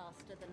faster than.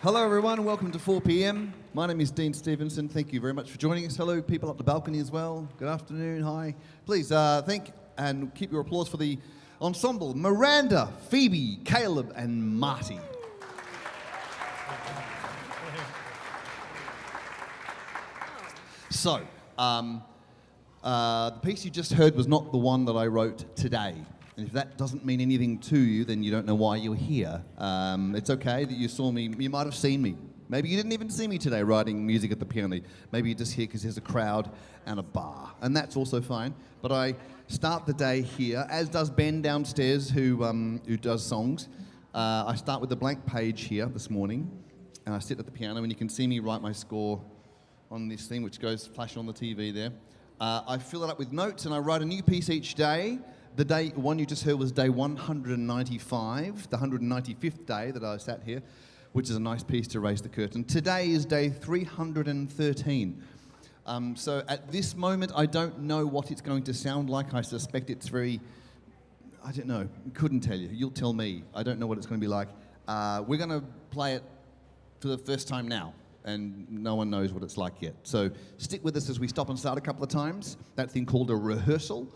Hello everyone, welcome to 4 p.m. My name is Dean Stevenson. Thank you very much for joining us. Hello people up the balcony as well. Good afternoon, hi. Please thank and keep your applause for the ensemble, Miranda, Phoebe, Caleb and Marty. So, the piece you just heard was not the one that I wrote today. And if that doesn't mean anything to you, then you don't know why you're here. It's okay that you saw me. You might have seen me. Maybe you didn't even see me today writing music at the piano. Maybe you're just here because there's a crowd and a bar. And that's also fine. But I start the day here, as does Ben downstairs who does songs. I start with a blank page here this morning. And I sit at the piano and you can see me write my score on this thing, which goes flash on the TV there. I fill it up with notes and I write a new piece each day. The one you just heard was day 195, the 195th day that I sat here, which is a nice piece to raise the curtain. Today is day 313. So at this moment, I don't know what it's going to sound like. I suspect it's very, I don't know, couldn't tell you. You'll tell me. I don't know what it's going to be like. We're going to play it for the first time now, and no one knows what it's like yet. So stick with us as we stop and start a couple of times. That thing called a rehearsal.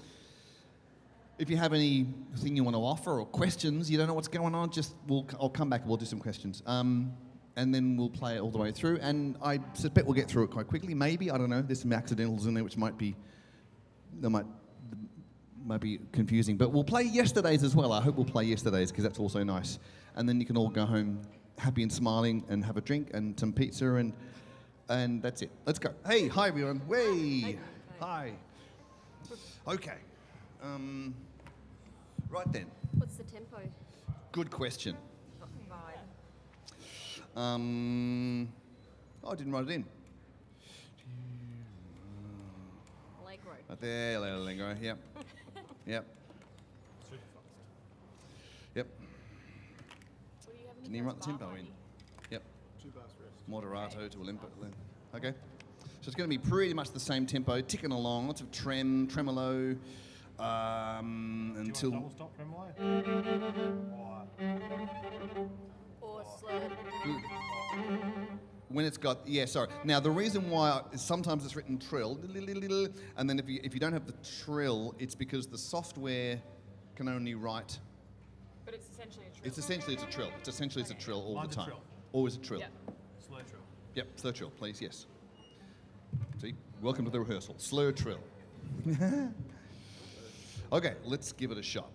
If you have anything you want to offer or questions, you don't know what's going on, I'll come back and we'll do some questions. And then we'll play it all the way through. And I suspect we'll get through it quite quickly, maybe. I don't know. There's some accidentals in there which might be confusing. But we'll play yesterday's as well. I hope we'll play yesterday's because that's also nice. And then you can all go home happy and smiling and have a drink and some pizza and that's it. Let's go. Hey, hi everyone. Way. Hi. Okay. Right then. What's the tempo? Good question. Vibe. I didn't write it in. Allegro. Right there, Allegro. Yep. Yep. Super fast. Yep. What do you have in Didn't your even write first the tempo bar, in. Heidi? Yep. 2 bars rest. Moderato to Olympo. Okay. So it's going to be pretty much the same tempo, ticking along, lots of tremolo. Until Do you want double stop tremolo? Or slurred. when it's got Now the reason why sometimes it's written trill, and then if you don't have the trill, it's because the software can only write. But it's essentially a trill. It's a trill. It's a trill all the time. Trill. Or is it trill? Yeah. Slow trill. Yep, slur trill, please, yes. See, welcome to the rehearsal. Slur trill. Okay, let's give it a shot.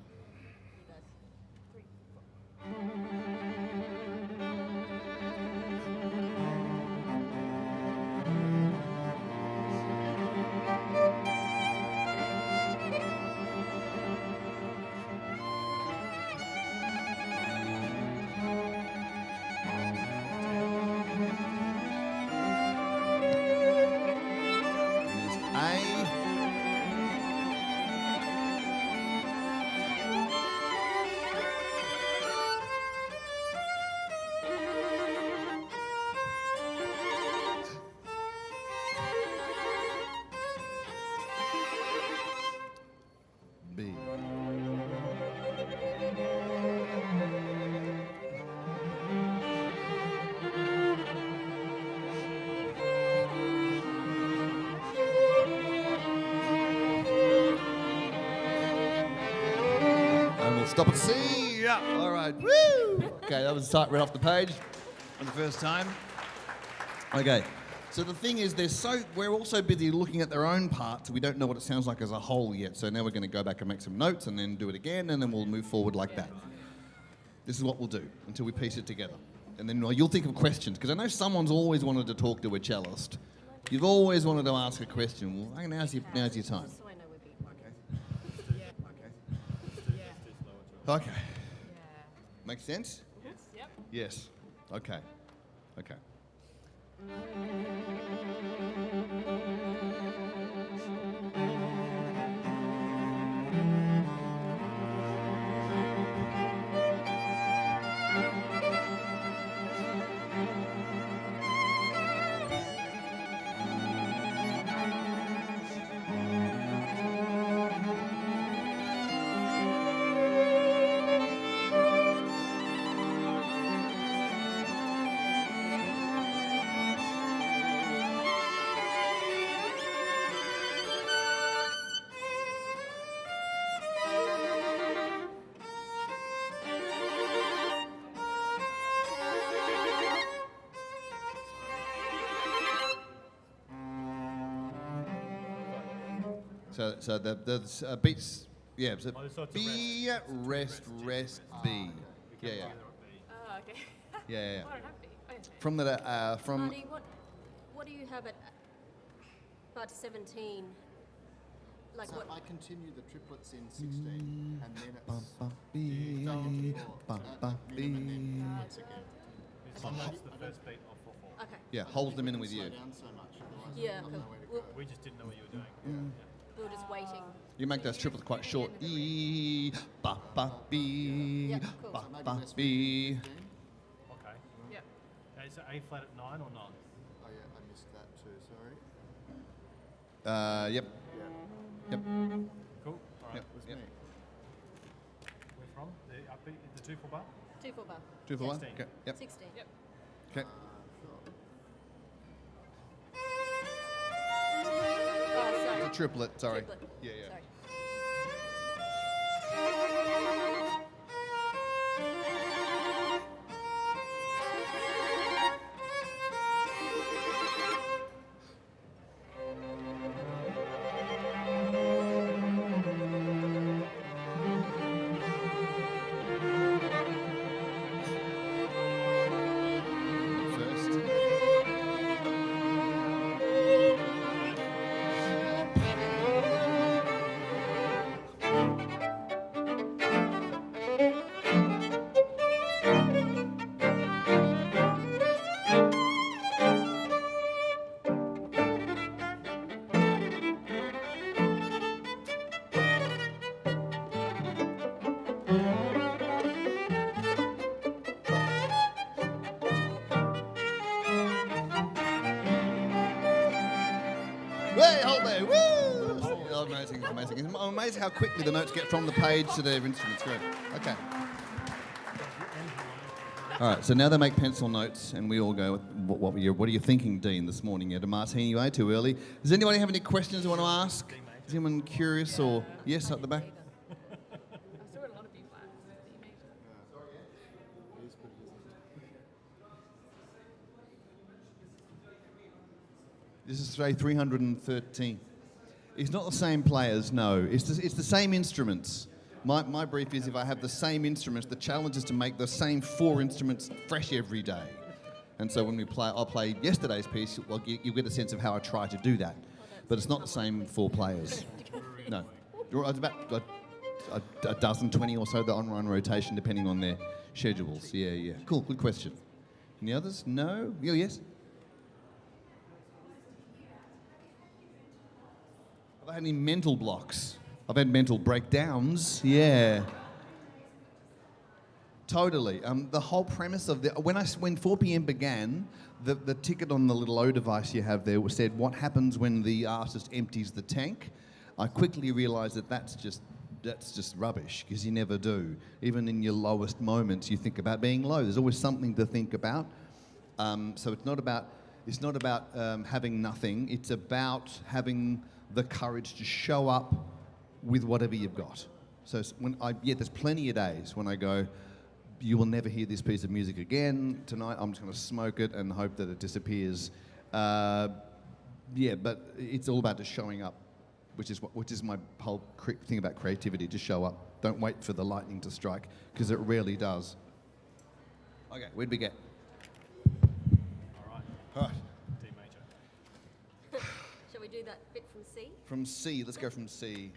There's A. B. And we'll stop at C. Yeah. All right. Woo! Okay, that was a sight right off the page for the first time. Okay. So the thing is, we're also busy looking at their own parts. We don't know what it sounds like as a whole yet. So now we're going to go back and make some notes and then do it again, and then we'll move forward like that. This is what we'll do until we piece it together. And then you'll think of questions, because I know someone's always wanted to talk to a cellist. You've always wanted to ask a question. Well, okay, now's your time. Just so I know we're being Okay. Yeah. Makes sense? Yep. Yes. Okay. Okay. So the beats, yeah. So Oh, so it's a B, rest, B. Yeah, yeah, Oh, okay. yeah. What have be? Okay. From the from Marty, what do you have at part 17? Like So what? I continue the triplets in 16, and then ba, it's ba, B, ba, ba, B. once again. It's almost the first beat of 4/4. Okay. Yeah, holds them in with Slow you. down so much, otherwise Yeah. I don't know where to We'll, go. We just didn't know what you were doing. we were just waiting. You make those triplets quite short. E, ba, ba, B, Yeah, cool. ba, So maybe ba, less B. 15. Okay. Yep. Okay, so A flat at 9 or 9? Oh yeah, I missed that too. Sorry. Yep, Yeah, yep, Cool. All right. yep, was yep. me. Where from? The upbeat, the 2/4 bar? 2/4 bar. 2 for 1? 16. Okay, yep, 16. Yep. okay. Sure. Oh, sorry. A triplet, sorry. Triplet. Yeah, yeah. Sorry. First. Way, hold there, woo! Oh, amazing, amazing. It's amazing how quickly the notes get from the page to their instruments. Great. Okay. All right, so now they make pencil notes, and we all go, what are you thinking, Dean, this morning? You had a martini way too early. Does anybody have any questions they want to ask? Is anyone curious or yes at the back? I've still got a lot of B flat. It is, but it isn't. This is say 313. It's not the same players, no. It's the same instruments. My brief is if I have the same instruments, the challenge is to make the same 4 instruments fresh every day. And so when we play, I'll play yesterday's piece, well, you get a sense of how I try to do that. But it's not the same 4 players. No. It's about a dozen, 20 or so that are on rotation, depending on their schedules. Yeah. Cool, good question. Any others? No? Yes? Have I had any mental blocks? I've had mental breakdowns. Yeah. Totally. The whole premise of when 4 p.m. began, the ticket on the little O device you have there said, "What happens when the artist empties the tank?" I quickly realised that that's just rubbish, because you never do. Even in your lowest moments, you think about being low. There's always something to think about. So it's not about having nothing. It's about having the courage to show up with whatever you've got. So there's plenty of days when I go, you will never hear this piece of music again. Tonight I'm just going to smoke it and hope that it disappears. But it's all about just showing up, which is my whole thing about creativity, to show up. Don't wait for the lightning to strike, because it rarely does. Okay, where'd we get? All right. D major. Shall we do that bit from C? From C, let's go from C.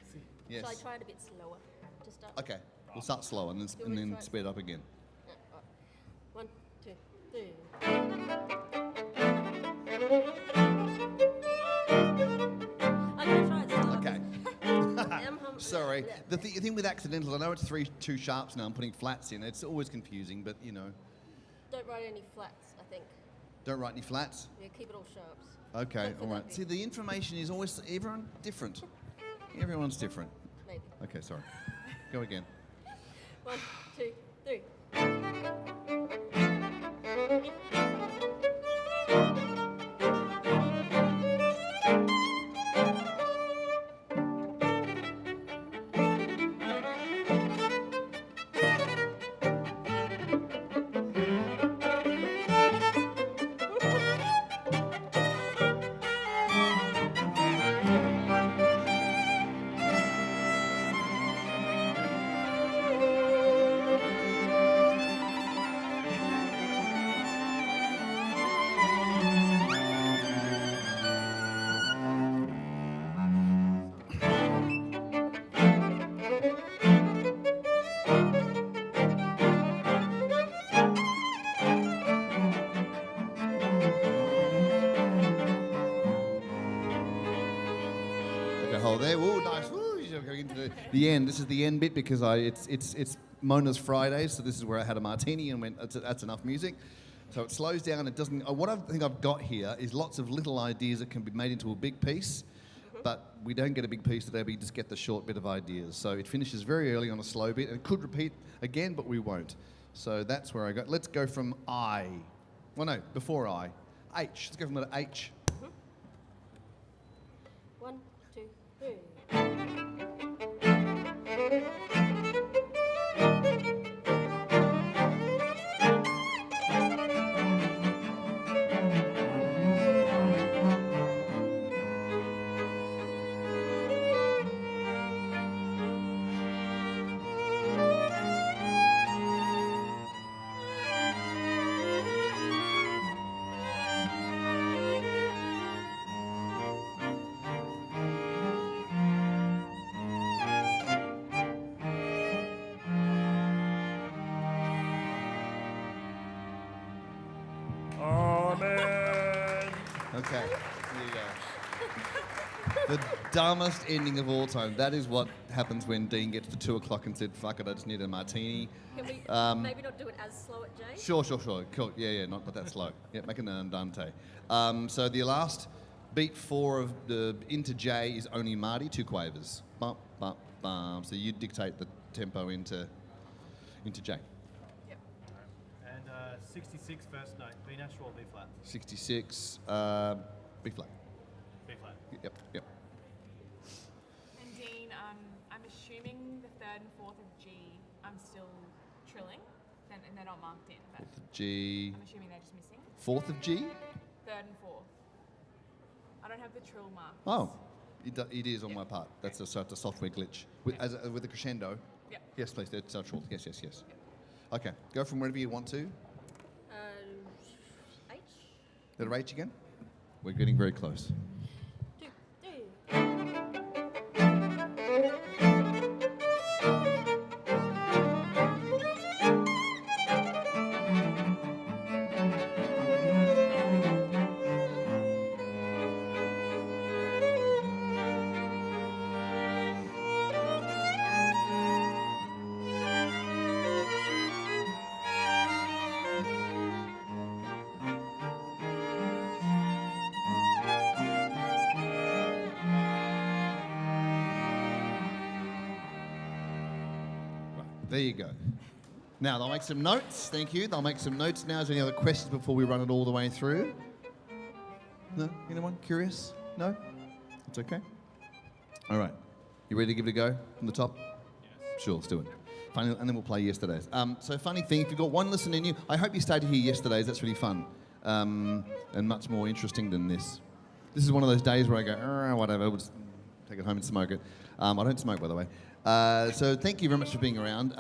Yes. Shall I try it a bit slower to start? Okay, we'll start slow and then speed it up again. Yeah, all right. 1, 2, 3. I'm going to try it slower. Okay. I'm Sorry. Yeah. The thing with accidentals, I know it's 2 sharps now. I'm putting flats in. It's always confusing, but you know. Don't write any flats, I think. Don't write any flats. Yeah, keep it all sharps. Okay, Except for all that right. bit. See, the information is always everyone different. Everyone's different. Maybe. Okay, sorry. Go again. 1, 2, 3. Hold there. Ooh, nice. Ooh, you're going into the end. This is the end bit because it's Mona's Friday, so this is where I had a martini and went, that's enough music. So it slows down. It doesn't. What I think I've got here is lots of little ideas that can be made into a big piece, but we don't get a big piece today. We just get the short bit of ideas. So it finishes very early on a slow bit, and it could repeat again, but we won't. So that's where I go. Let's go from I. Well, no, before I. H. Let's go from the H. 1, 2, 3. Amen. Okay, here you go. The dumbest ending of all time. That is what happens when Dean gets to 2 o'clock and said, fuck it, I just need a martini. Can we maybe not do it as slow at J? Sure. Cool. Yeah, not that slow. Yeah, make an andante. So the last beat 4 of the into J is only Marty, 2 quavers. Bump, bump, bump. So you dictate the tempo into J. Yep. And 66 first note, B natural or B flat? 66, B flat. B flat. Yep. And Dean, I'm assuming the 3rd and 4th of G, I'm still trilling, and they're not marked in, but 4th of G. I'm assuming they're just missing. 4th of G? 3rd and 4th. I don't have the trill marks. Oh, it is on my part. That's a software glitch. With the crescendo. Yeah. Yes, please. That's natural. Yes. Okay, go from wherever you want to. H. Letter H again. We're getting very close. Do. Do. There you go. Now, they'll make some notes. Thank you. They'll make some notes now. Is there any other questions before we run it all the way through? No? Anyone curious? No? It's okay. All right. You ready to give it a go from the top? Yes. Sure, let's do it. Funny, and then we'll play yesterday's. So funny thing, if you've got one listener in you, I hope you stayed to hear yesterday's. That's really fun and much more interesting than this. This is one of those days where I go, whatever, we'll just take it home and smoke it. I don't smoke, by the way. So thank you very much for being around.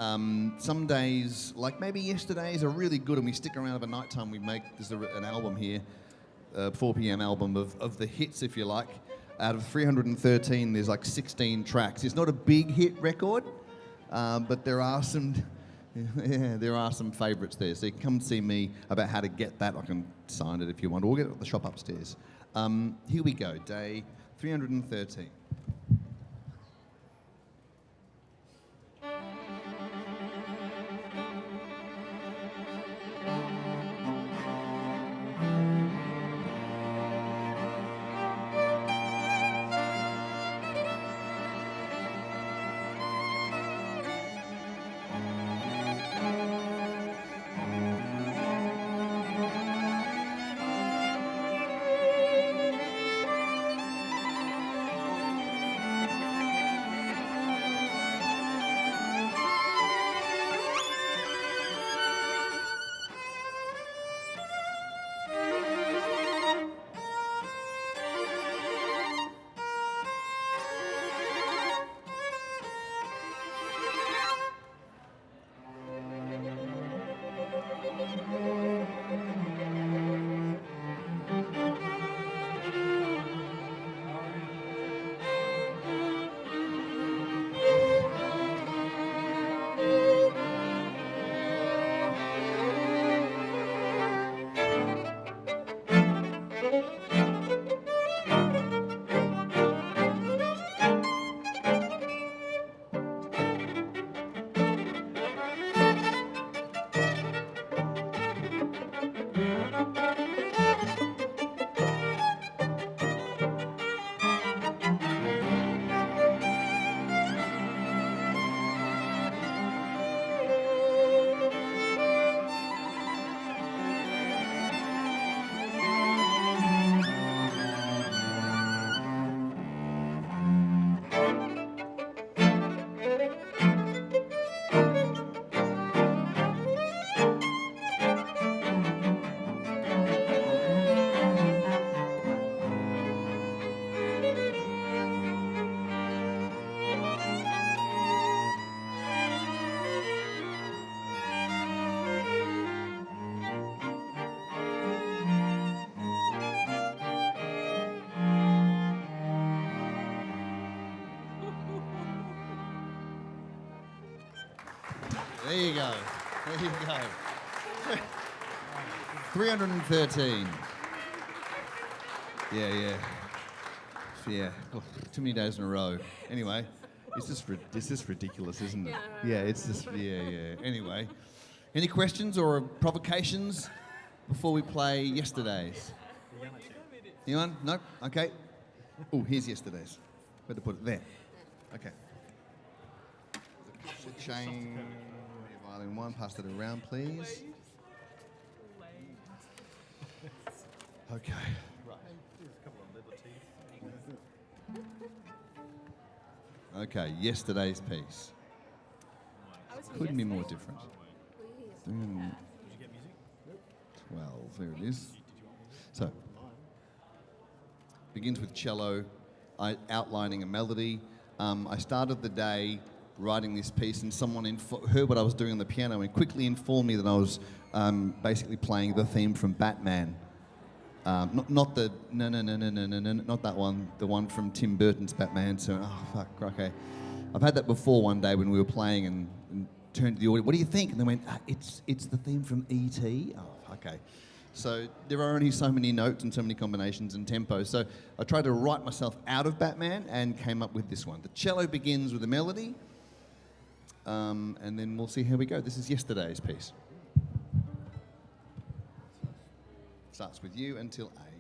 Some days, like maybe yesterday's, are really good, and we stick around over night time. We make an album here, 4 p.m. album of the hits, if you like. Out of 313, there's like 16 tracks. It's not a big hit record, but there are some favourites there. So you can come and see me about how to get that. I can sign it if you want, or get it at the shop upstairs. Here we go, day 313. There you go. There you go. 313. Yeah. Oh, too many days in a row. Anyway, it's just ridiculous, isn't it? Yeah, it's just, yeah. Anyway, any questions or provocations before we play yesterday's? Anyone? Nope? Okay. Oh, here's yesterday's. Where to put it? There. Okay. Chain, violin 1, pass it around, please. Okay. Right. Okay, yesterday's piece. Couldn't be more different. 12, there it is. So, begins with cello, outlining a melody. I started the day writing this piece, and someone heard what I was doing on the piano and quickly informed me that I was basically playing the theme from Batman. Not the no, not that one. The one from Tim Burton's Batman. So, oh fuck, okay. I've had that before one day when we were playing and turned to the audience. What do you think? And they went, it's the theme from E.T. Oh, okay. So there are only so many notes and so many combinations and tempos. So I tried to write myself out of Batman and came up with this one. The cello begins with a melody, and then we'll see how we go. This is yesterday's piece. Starts with you until A.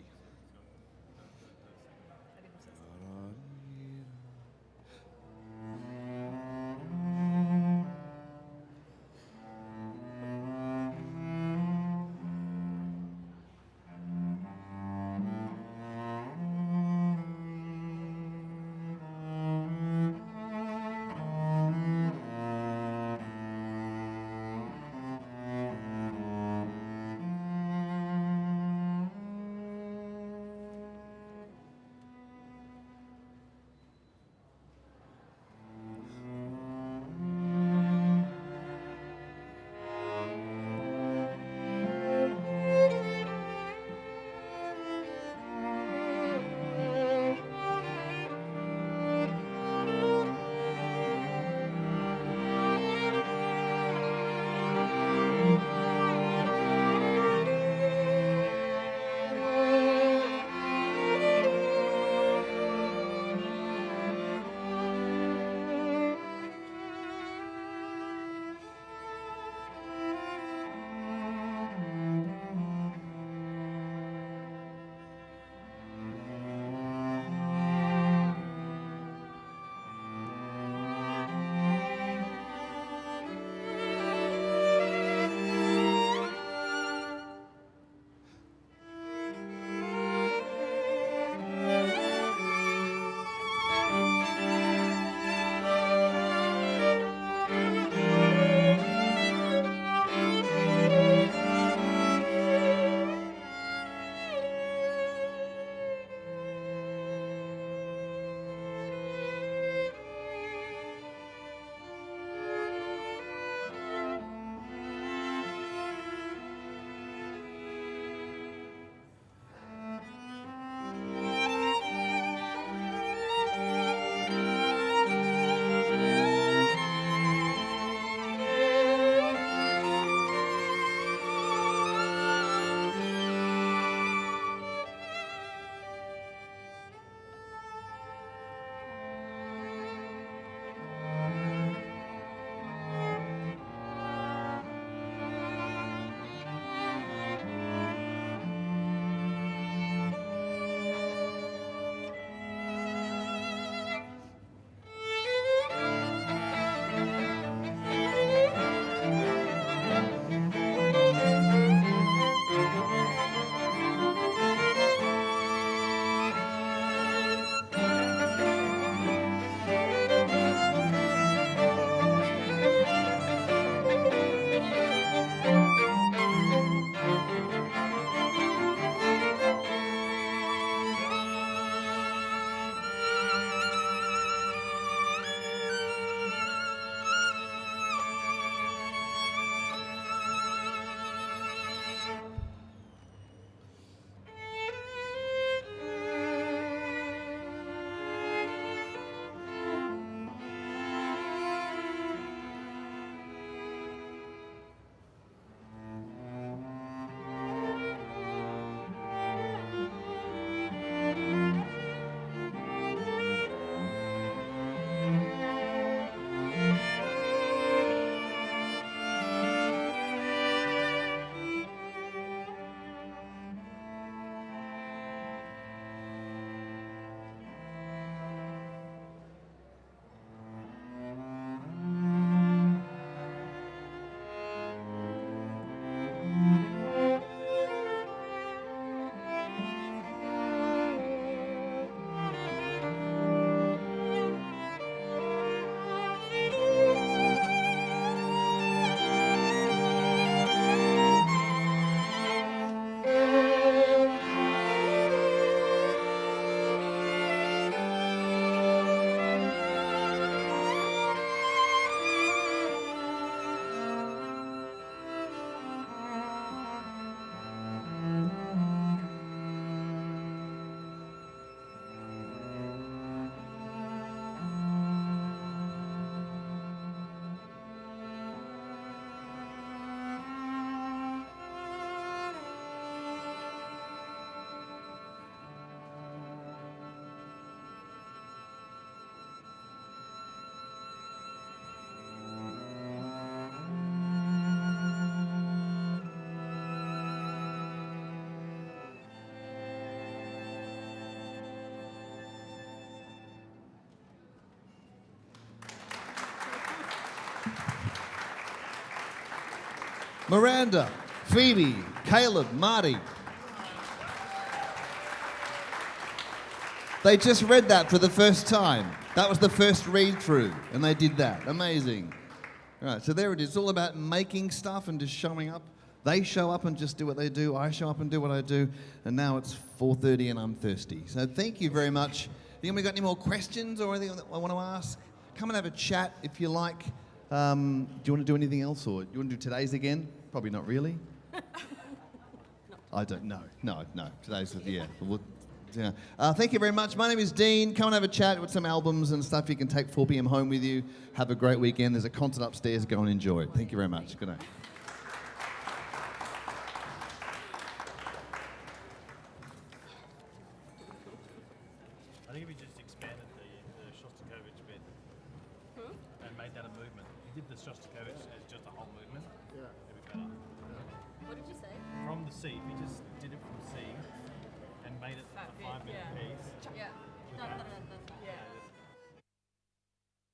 Miranda, Phoebe, Caleb, Marty. They just read that for the first time. That was the first read through, and they did that. Amazing. All right, so there it is. It's all about making stuff and just showing up. They show up and just do what they do. I show up and do what I do. And now it's 4:30 and I'm thirsty. So thank you very much. Anybody got any more questions or anything that I want to ask? Come and have a chat if you like. Do you want to do anything else, or do you want to do today's again? Probably not really. I don't know. No. Today's, yeah. Yeah. Thank you very much. My name is Dean. Come and have a chat with some albums and stuff you can take 4 p.m. home with you. Have a great weekend. There's a concert upstairs. Go and enjoy it. Thank you very much. Good night. I think if you just expanded the Shostakovich bit and made that a movement, you did the Shostakovich as just a whole movement, Yeah. it'd be better. What did you say? From the C, if you just did it from